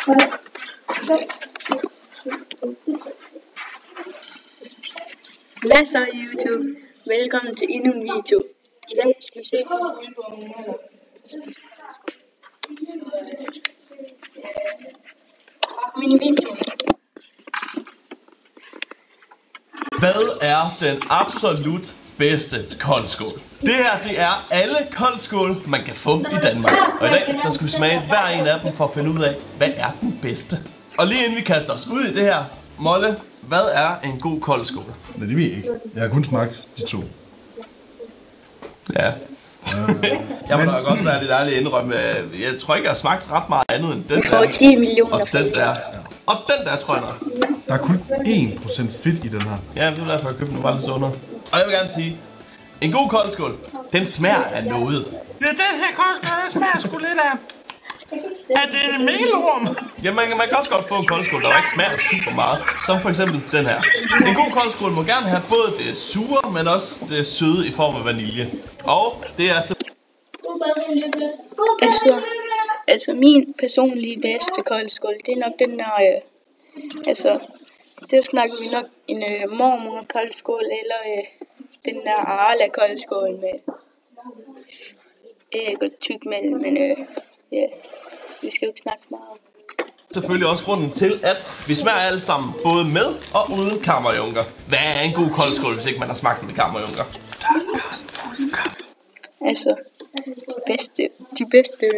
Hvad så YouTube? Velkommen til endnu en video. I dag skal vi se min video. Hvad er den absolut bedste koldskål? Det her, det er alle koldskål, man kan få i Danmark. Og i dag, der skal vi smage hver en af dem for at finde ud af, hvad er den bedste. Og lige inden vi kaster os ud i det her, Molle, hvad er en god koldskål? Nej, det ved jeg ikke. Jeg har kun smagt de to. Ja. Jeg må nok også være lidt ærlig at indrømme. Jeg tror ikke, jeg har smagt ret meget andet end den der. 10 millioner og den der. Og den der, tror jeg nok. Der er kun 1% fedt i den her. Ja, det er derfor, jeg købte den var lidt sundere. Og jeg vil gerne sige, en god koldskål, den smager af noget. Ja, den her koldskål, den smager sgu lidt af... Er det en melorm? Ja, man kan også godt få en koldskål, der ikke smager super meget. Som for eksempel den her. En god koldskål må gerne have både det sure, men også det søde i form af vanilje. Og det er altså... Altså min personlige bedste koldskål, det er nok den der... det snakker vi nok en mormor koldskål, eller den der Arla koldskål med æg og tykmel, men ja, vi skal jo ikke snakke meget om. Selvfølgelig også grunden til, at vi smager alle sammen både med og uden kammerjunker. Hvad er en god koldskål, hvis ikke man har smagt den med kammerjunker? Altså, de bedste,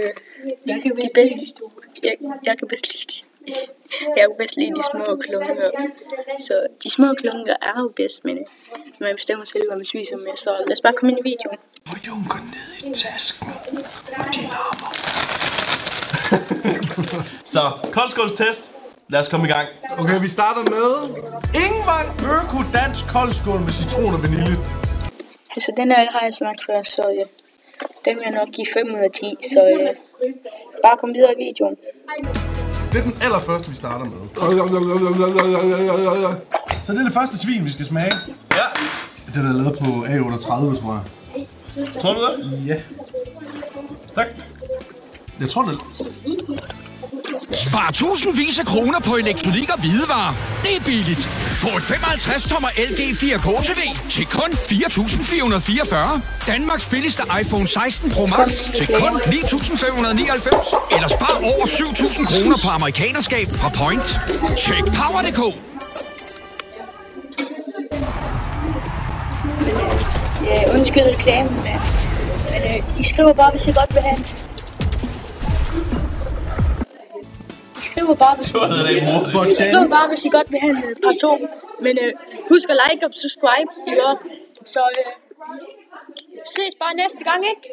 jeg kan bedst lide de små klunker. Så de små klunker er jo bedst, men man bestemmer selv, hvad man spiser med. Så lad os bare komme ind i videoen. Og junker ned i tasken, og de larmer. Så, koldskålstest. Lad os komme i gang. Okay, vi starter med Ingvang Øko Dansk Koldskål med citron og vanilje. Altså, den her har jeg smagt før, så ja, den vil jeg nok give 5 ud af 10, så bare kom videre i videoen. Det er den allerførste, vi starter med. Så det er det første svin, vi skal smage. Ja. Den er lavet på A38, tror jeg. Tror du det? Ja. Tak. Jeg tror det. Spar tusindvis af kroner på elektronik og hvidevarer. Det er billigt. Få et 55-tommer LG 4K TV til kun 4.444. Danmarks billigste iPhone 16 Pro Max til kun 9.599. Eller spar over 7.000 kroner på amerikanerskab fra Point. Tjek Power.dk. Undskyld reklamen, men I skriver bare, hvis I godt vil have den. I skriver bare, hvis I godt vil have en par 2. Men husk at like og subscribe, ikke? Så ses bare næste gang, ikke?